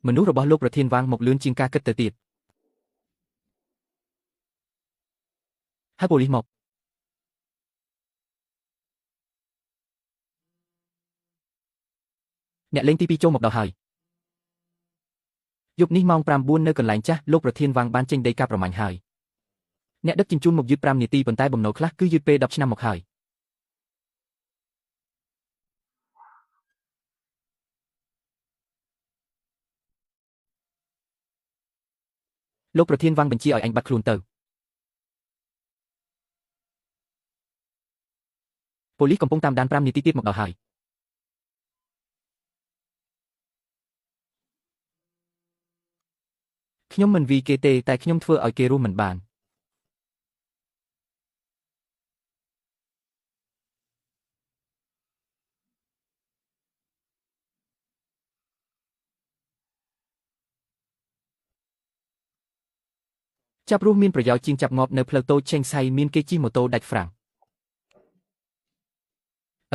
មនុស្សរបស់លោកប្រធានវាងមកលឿនជាងការគិតទៅទៀតហើយប៉ូលីសមកអ្នកលេងទី2ចូលមកដល់ហើយយប់នេះម៉ោង 9 នៅកន្លែងចាស់លោកប្រធានវាងបានចេញដីកាប្រមាញ់ហើយអ្នកដឹកជញ្ជូនមកយឺត5នាទីប៉ុន្តែបំណុលខ្លះគឺយឺតពេល10ឆ្នាំមកហើយលោកប្រធានវាងបញ្ជាឲ្យអញបាត់ខ្លួនទៅប៉ូលីសកំពុងតាមដាន5នាទីទៀតមកដល់ហើយខ្ញុំមិនវីគេទេតែខ្ញុំធ្វើឲ្យគេរស់មិនបានចាប់រស់មានប្រយោជន៍ជាងចាប់ងាប់នៅផ្លូវតូចឆេងសៃមានគេជិះម៉ូតូដាច់ហ្វ្រាំង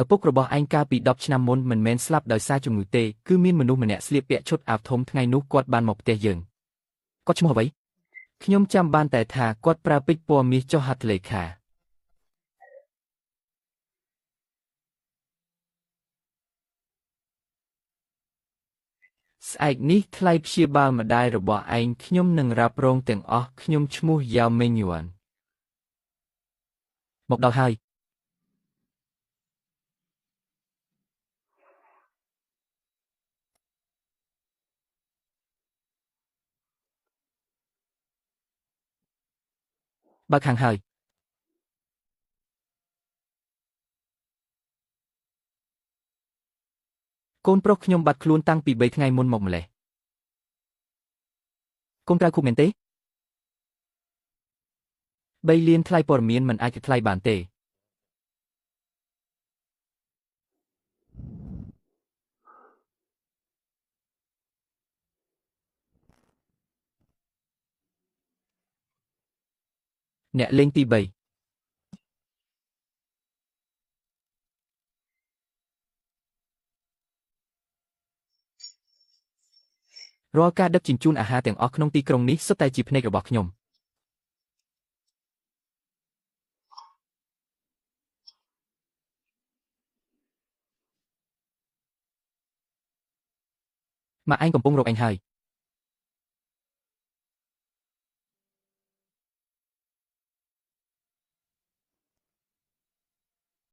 ឪពុករបស់ឯងកាលពី10ឆ្នាំមុនមិនមែនស្លាប់ដោយសារជំងឺទេគឺមានមនុស្សម្នាក់ស្លៀកពាក់ឈុតអាវធំថ្ងៃនោះគាត់បានមកផ្ទះយើងគាត់ឈ្មោះអ្វីខ្ញុំចាំបានតែថាគាត់ប្រើពេជ្រពណ៌មាសចុះហត្ថលេខាស្អែកនេះថ្លៃព្យាបាលម្ដាយរបស់ឯងខ្ញុំនឹងរ៉ាប់រងទាំងអស់ខ្ញុំឈ្មោះយ៉ាវមេញយួនមកដល់ហើយបើកខាងហើយកូនប្រុសខ្ញុំបាត់ខ្លួនតាំងពី3ថ្ងៃមុនមកម្លេះកូនក្រៅឃុំមែនទេ3លានថ្លៃព័ត៌មានមិនអាចថ្លៃបានទេអ្នកលេងទី3រាល់ការដឹកជញ្ជូនអាហារទាំងអស់ក្នុងទីក្រុងនេះសុទ្ធតែជាភ្នែករបស់ខ្ញុំម៉ាក់ឯងកំពុងរកឯងហើយ